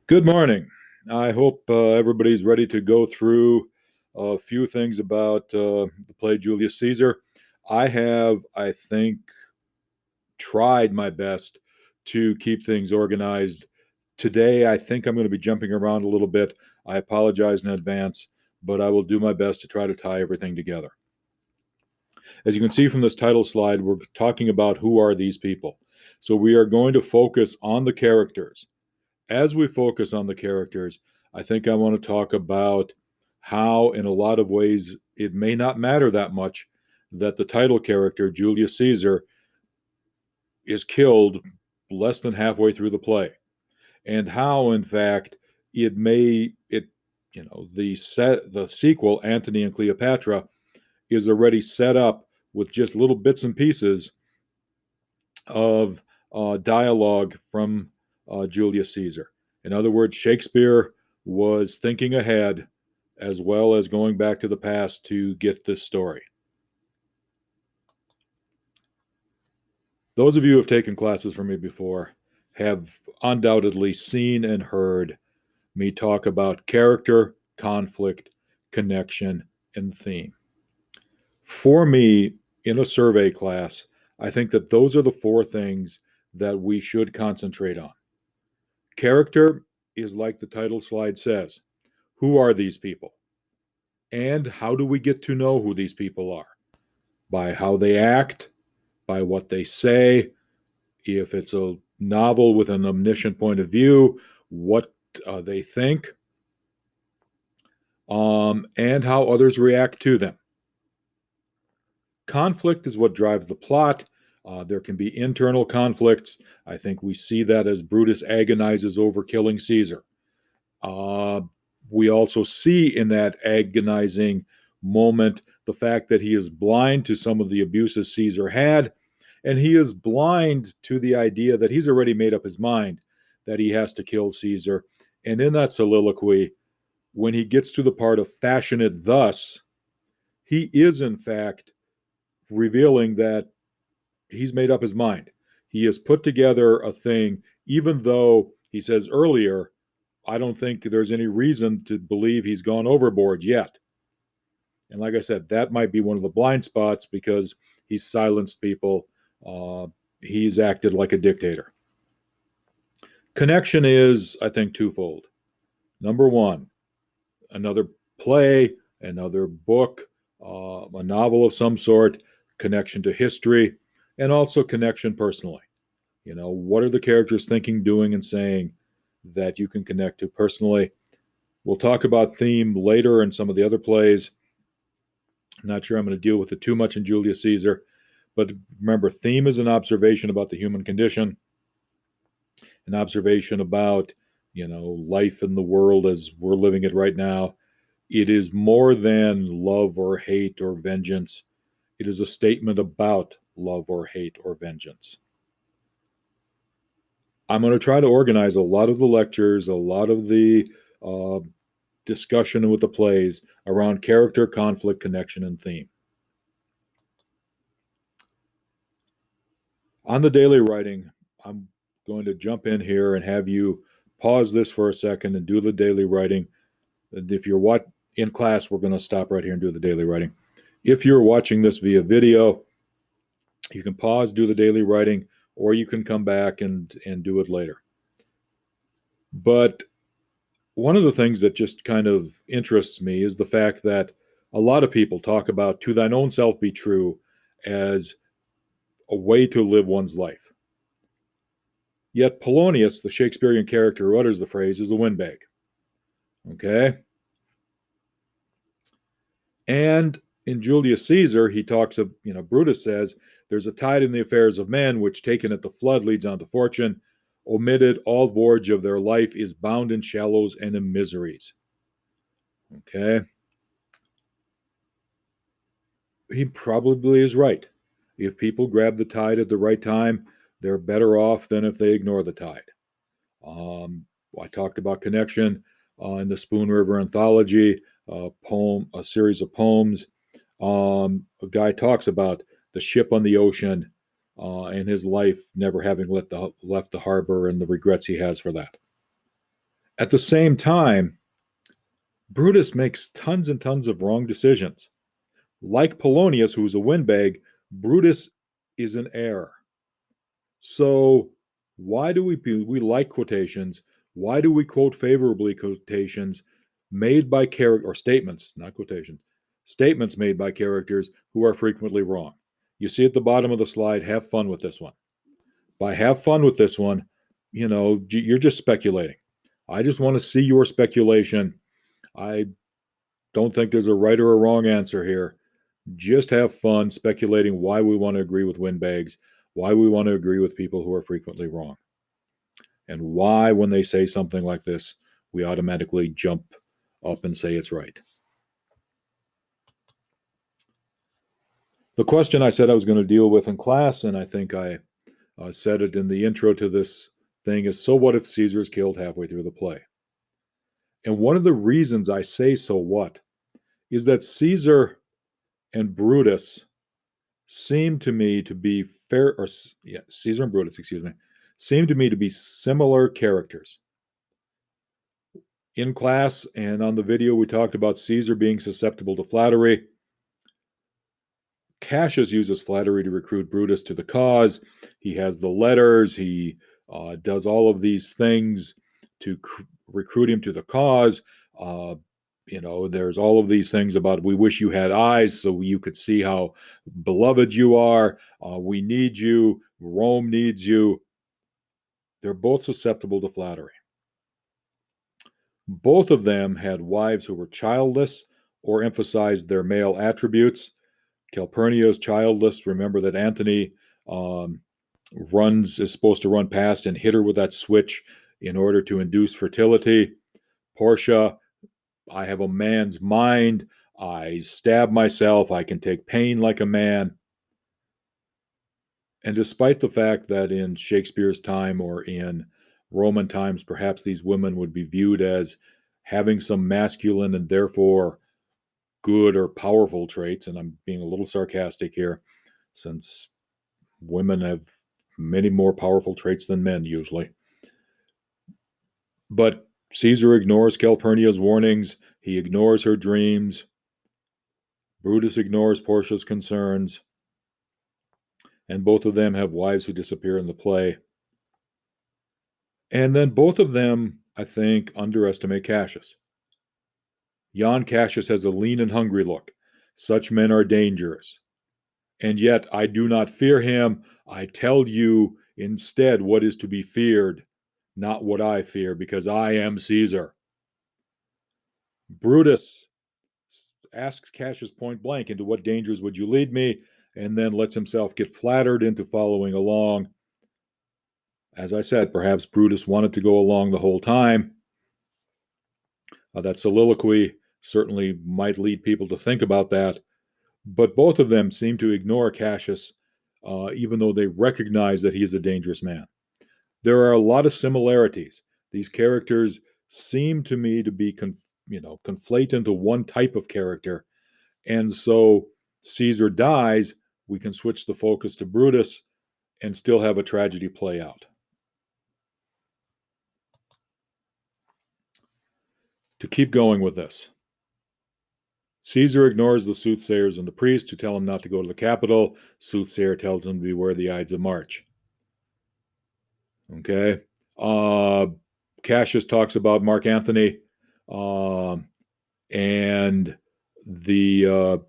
Good morning. I hope everybody's ready to go through a few things about the play Julius Caesar. I have, I think, tried my best to keep things organized. Today, I think I'm going to be jumping around a little bit. I apologize in advance, but I will do my best to try to tie everything together. As you can see from this title slide, we're talking about who are these people. So we are going to focus on the characters. As we focus on the characters, I think I want to talk about how, in a lot of ways, it may not matter that much that the title character, Julius Caesar, is killed less than halfway through the play, and how, in fact, the sequel, Antony and Cleopatra, is already set up with just little bits and pieces of dialogue from Julius Caesar. In other words, Shakespeare was thinking ahead as well as going back to the past to get this story. Those of you who have taken classes from me before have undoubtedly seen and heard me talk about character, conflict, connection, and theme. For me, in a survey class, I think that those are the four things that we should concentrate on. Character is like the title slide says. Who are these people? And how do we get to know who these people are? By how they act, by what they say. If it's a novel with an omniscient point of view, what they think, and how others react to them. Conflict is what drives the plot. There can be internal conflicts. I think we see that as Brutus agonizes over killing Caesar. We also see in that agonizing moment the fact that he is blind to some of the abuses Caesar had, and he is blind to the idea that he's already made up his mind that he has to kill Caesar. And in that soliloquy, when he gets to the part of fashion it thus, he is in fact revealing that he's made up his mind. He has put together a thing, even though he says earlier, I don't think there's any reason to believe he's gone overboard yet. And like I said, that might be one of the blind spots because he's silenced people. He's acted like a dictator. Connection is, I think, twofold. Number one, another play, another book, a novel of some sort, connection to history, and also connection personally. You know, what are the characters thinking, doing, and saying that you can connect to personally? We'll talk about theme later in some of the other plays. I'm not sure I'm going to deal with it too much in Julius Caesar, but remember, theme is an observation about the human condition, an observation about, life in the world as we're living it right now. It is more than love or hate or vengeance. It is a statement about love or hate or vengeance. I'm going to try to organize a lot of the lectures, a lot of the discussion with the plays around character, conflict, connection, and theme. On the daily writing, I'm going to jump in here and have you pause this for a second and do the daily writing. If you're in class, we're going to stop right here and do the daily writing. If you're watching this via video, you can pause, do the daily writing, or you can come back and do it later. But one of the things that just kind of interests me is the fact that a lot of people talk about to thine own self be true as a way to live one's life. Yet Polonius, the Shakespearean character who utters the phrase, is a windbag. Okay? And in Julius Caesar, he talks of, Brutus says, there's a tide in the affairs of men, which taken at the flood leads on to fortune. Omitted, all voyage of their life is bound in shallows and in miseries. Okay? He probably is right. If people grab the tide at the right time, they're better off than if they ignore the tide. I talked about connection in the Spoon River Anthology, a series of poems. A guy talks about the ship on the ocean and his life never having left the harbor and the regrets he has for that. At the same time, Brutus makes tons and tons of wrong decisions. Like Polonius, who's a windbag, Brutus is an error. So why do we like quotations? Why do we quote favorably quotations made by character or statements, not quotations, statements made by characters who are frequently wrong? You see at the bottom of the slide, have fun with this one. By have fun with this one, you're just speculating. I just want to see your speculation. I don't think there's a right or a wrong answer here. Just have fun speculating why we want to agree with windbags, why we want to agree with people who are frequently wrong, and why, when they say something like this, we automatically jump up and say it's right. The question I said I was going to deal with in class, and I think I said it in the intro to this thing, is so what if Caesar is killed halfway through the play? And one of the reasons I say so what is that Caesar and Brutus seem to me to be Caesar and Brutus, excuse me, seem to me to be similar characters. In class and on the video, we talked about Caesar being susceptible to flattery. Cassius uses flattery to recruit Brutus to the cause. He has the letters. He does all of these things to recruit him to the cause. There's all of these things about we wish you had eyes so you could see how beloved you are. We need you. Rome needs you. They're both susceptible to flattery. Both of them had wives who were childless or emphasized their male attributes. Calpurnia's childless. Remember that Antony is supposed to run past and hit her with that switch in order to induce fertility. Portia, I have a man's mind. I stab myself. I can take pain like a man. And despite the fact that in Shakespeare's time or in Roman times, perhaps these women would be viewed as having some masculine and therefore good or powerful traits, and I'm being a little sarcastic here, since women have many more powerful traits than men usually. But Caesar ignores Calpurnia's warnings. He ignores her dreams. Brutus ignores Portia's concerns. And both of them have wives who disappear in the play. And then both of them, I think, underestimate Cassius. Jan Cassius has a lean and hungry look. Such men are dangerous. And yet I do not fear him. I tell you instead what is to be feared, not what I fear, because I am Caesar. Brutus asks Cassius point blank, into what dangers would you lead me? And then lets himself get flattered into following along. As I said, perhaps Brutus wanted to go along the whole time. That soliloquy certainly might lead people to think about that. But both of them seem to ignore Cassius, even though they recognize that he is a dangerous man. There are a lot of similarities. These characters seem to me to be conflate into one type of character. And so Caesar dies, we can switch the focus to Brutus and still have a tragedy play out. To keep going with this, Caesar ignores the soothsayers and the priest who tell him not to go to the capital. Soothsayer tells him to beware the Ides of March. Okay. Cassius talks about Mark Antony and the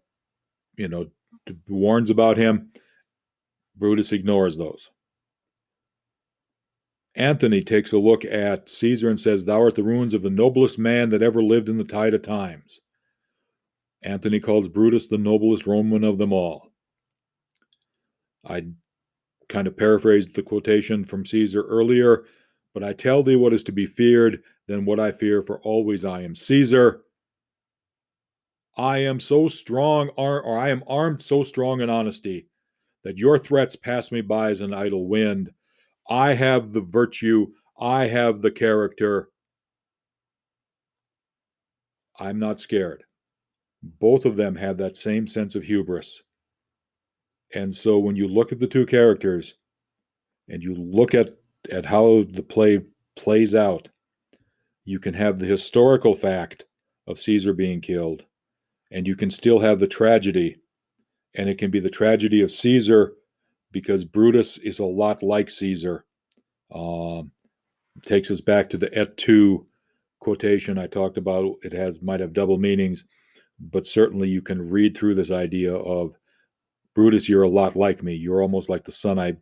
warns about him. Brutus ignores those. Antony takes a look at Caesar and says, "Thou art the ruins of the noblest man that ever lived in the tide of times." Antony calls Brutus the noblest Roman of them all. I kind of paraphrased the quotation from Caesar earlier, but I tell thee what is to be feared, then what I fear, for always I am Caesar. I am so strong, or I am armed so strong in honesty, that your threats pass me by as an idle wind. I have the virtue, I have the character. I'm not scared. Both of them have that same sense of hubris. And so when you look at the two characters and you look at how the play plays out, You can have the historical fact of Caesar being killed, and you can still have the tragedy. And it can be the tragedy of Caesar because Brutus is a lot like Caesar. Um, Takes us back to the et tu quotation I talked about. It might have double meanings, but certainly you can read through this idea of Brutus, you're a lot like me. You're almost like the son I,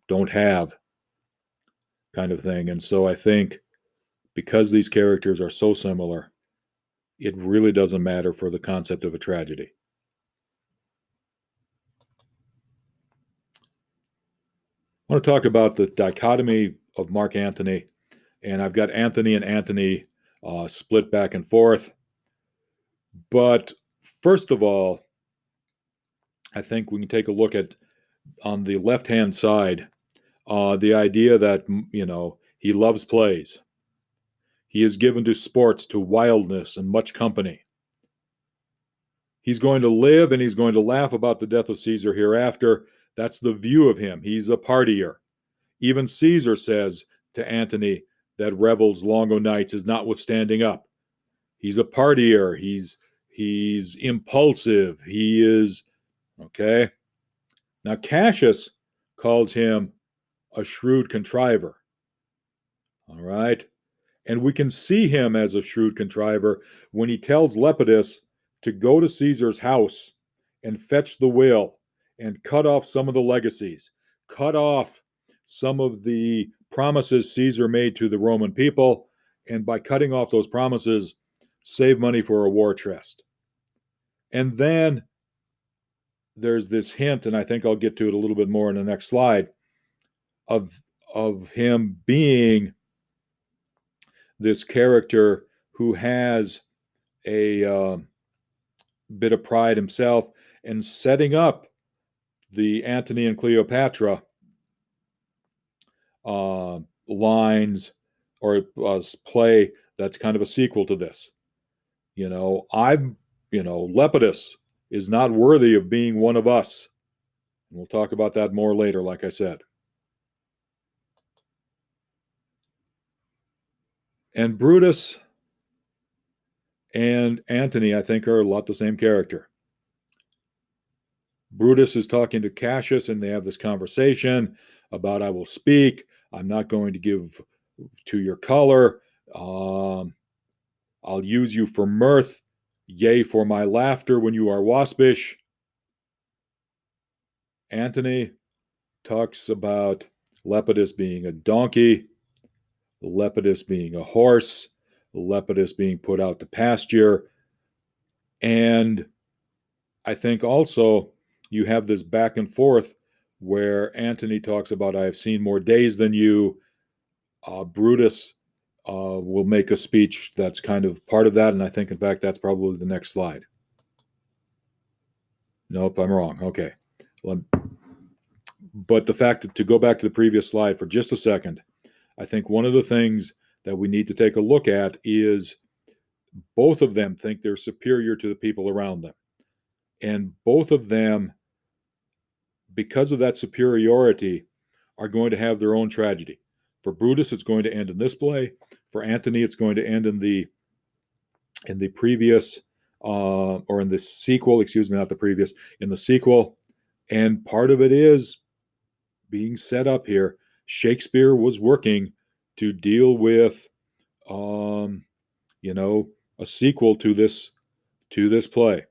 don't have, kind of thing. And so I think because these characters are so similar, it really doesn't matter for the concept of a tragedy. I want to talk about the dichotomy of Mark Antony, and I've got Anthony and Antony split back and forth. But first of all, I think we can take a look at on the left-hand side the idea that he loves plays. He is given to sports, to wildness, and much company. He's going to live and he's going to laugh about the death of Caesar hereafter. That's the view of him. He's a partier. Even Caesar says to Antony that revels long o' nights is not withstanding up. He's a partier. He's impulsive. He is okay. Now Cassius calls him a shrewd contriver. All right. And we can see him as a shrewd contriver when he tells Lepidus to go to Caesar's house and fetch the will and cut off some of the legacies, cut off some of the promises Caesar made to the Roman people, and by cutting off those promises, save money for a war chest. And then there's this hint, and I think I'll get to it a little bit more in the next slide, of him being this character who has a bit of pride himself and setting up the Antony and Cleopatra lines or play that's kind of a sequel to this. Lepidus is not worthy of being one of us. And we'll talk about that more later, like I said. And Brutus and Antony, I think, are a lot the same character. Brutus is talking to Cassius, and they have this conversation about, I will speak. I'm not going to give to your color. I'll use you for mirth. Yea, for my laughter when you are waspish. Antony talks about Lepidus being a donkey, Lepidus being a horse, Lepidus being put out to pasture. And I think also you have this back and forth where Antony talks about, I have seen more days than you. Brutus will make a speech that's kind of part of that. And I think, in fact, that's probably the next slide. Nope, I'm wrong. Okay. But the fact that, to go back to the previous slide for just a second, I think one of the things that we need to take a look at is both of them think they're superior to the people around them. And both of them, because of that superiority, are going to have their own tragedy. For Brutus, it's going to end in this play. For Antony, it's going to end in the previous, or in the sequel, excuse me, not the previous, in the sequel. And part of it is being set up here. Shakespeare was working to deal with, a sequel to this play.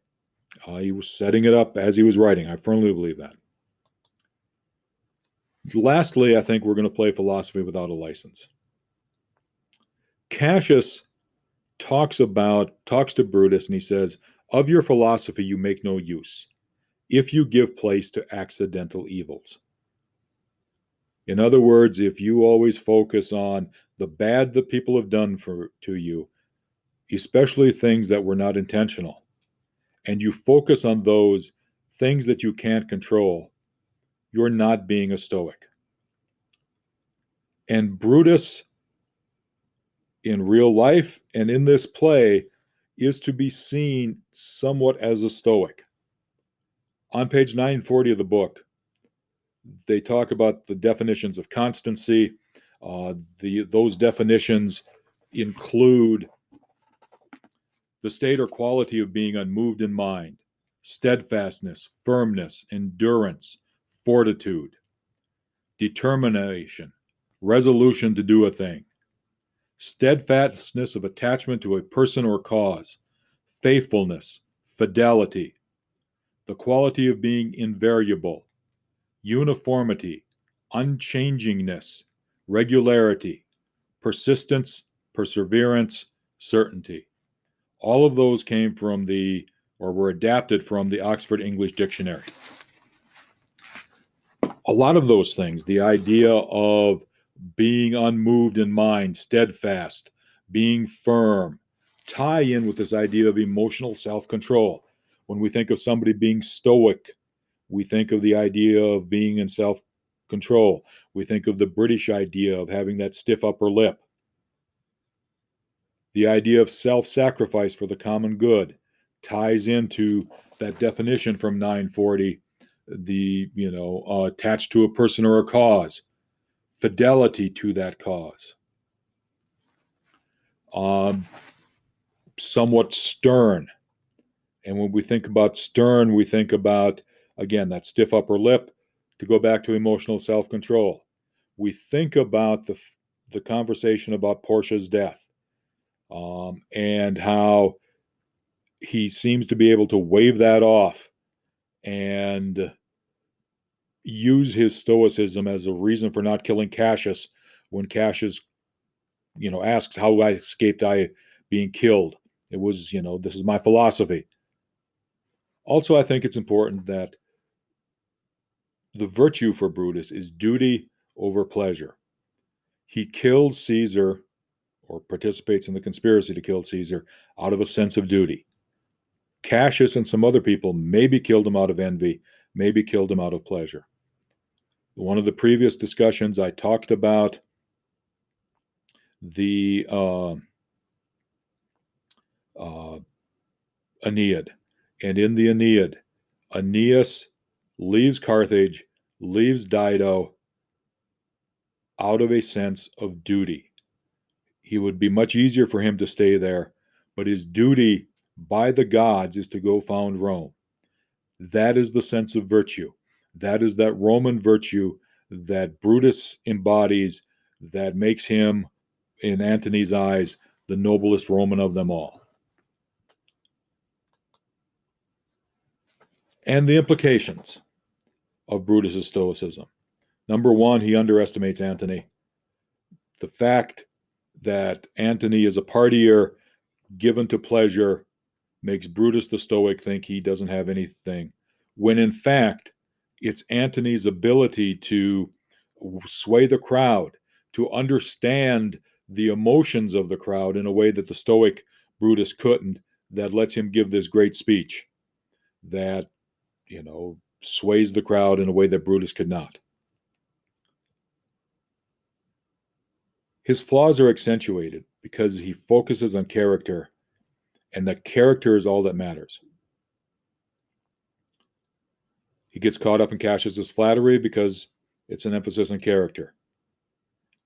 He was setting it up as he was writing. I firmly believe that. Lastly, I think we're going to play philosophy without a license. Cassius talks to Brutus, and he says, of your philosophy you make no use, if you give place to accidental evils. In other words, if you always focus on the bad that people have done to you, especially things that were not intentional, and you focus on those things that you can't control, you're not being a Stoic. And Brutus, in real life and in this play, is to be seen somewhat as a Stoic. On page 940 of the book, they talk about the definitions of constancy. Those definitions include the state or quality of being unmoved in mind, steadfastness, firmness, endurance, fortitude, determination, resolution to do a thing, steadfastness of attachment to a person or cause, faithfulness, fidelity, the quality of being invariable, uniformity, unchangingness, regularity, persistence, perseverance, certainty. All of those came from or were adapted from the Oxford English Dictionary. A lot of those things, the idea of being unmoved in mind, steadfast, being firm, tie in with this idea of emotional self-control. When we think of somebody being stoic, we think of the idea of being in self-control. We think of the British idea of having that stiff upper lip. The idea of self-sacrifice for the common good ties into that definition from 940, attached to a person or a cause, fidelity to that cause. Somewhat stern. And when we think about stern, we think about, again, that stiff upper lip, to go back to emotional self-control. We think about the conversation about Portia's death, and how he seems to be able to wave that off and use his stoicism as a reason for not killing Cassius when Cassius, asks how I escaped being killed. It was, this is my philosophy. Also, I think it's important that the virtue for Brutus is duty over pleasure. He kills Caesar, or participates in the conspiracy to kill Caesar, out of a sense of duty. Cassius and some other people maybe killed him out of envy, maybe killed him out of pleasure. One of the previous discussions, I talked about the Aeneid. And in the Aeneid, Aeneas leaves Carthage, leaves Dido out of a sense of duty. It would be much easier for him to stay there, but his duty by the gods is to go found Rome. That is the sense of virtue. That is that Roman virtue that Brutus embodies, that makes him, in Antony's eyes, the noblest Roman of them all. And the implications of Brutus's stoicism. Number one, he underestimates Antony. The fact that Antony is a partier given to pleasure makes Brutus the Stoic think he doesn't have anything, when in fact, it's Antony's ability to sway the crowd, to understand the emotions of the crowd in a way that the Stoic Brutus couldn't, that lets him give this great speech that, sways the crowd in a way that Brutus could not. His flaws are accentuated because he focuses on character, and that character is all that matters. He gets caught up in Cassius's flattery because it's an emphasis on character.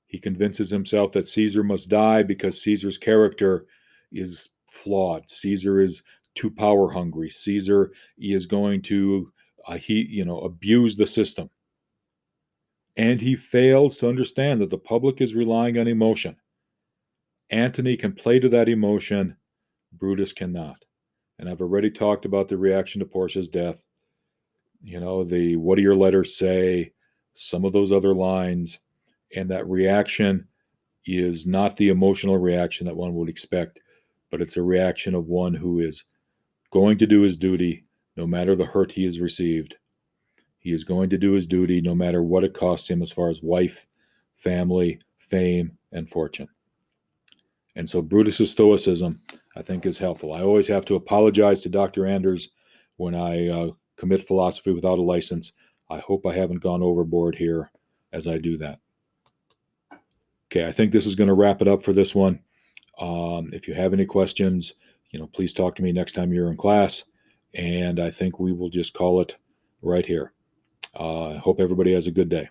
He convinces himself that Caesar must die because Caesar's character is flawed. Caesar is too power hungry. Caesar is going to abuse the system. And he fails to understand that the public is relying on emotion. Antony can play to that emotion, Brutus cannot. And I've already talked about the reaction to Portia's death. The what do your letters say, some of those other lines, and that reaction is not the emotional reaction that one would expect, but it's a reaction of one who is going to do his duty no matter the hurt he has received. He is going to do his duty no matter what it costs him as far as wife, family, fame, and fortune. And so Brutus's stoicism, I think, is helpful. I always have to apologize to Dr. Anders when I commit philosophy without a license. I hope I haven't gone overboard here as I do that. Okay, I think this is going to wrap it up for this one. If you have any questions, please talk to me next time you're in class. And I think we will just call it right here. I hope everybody has a good day.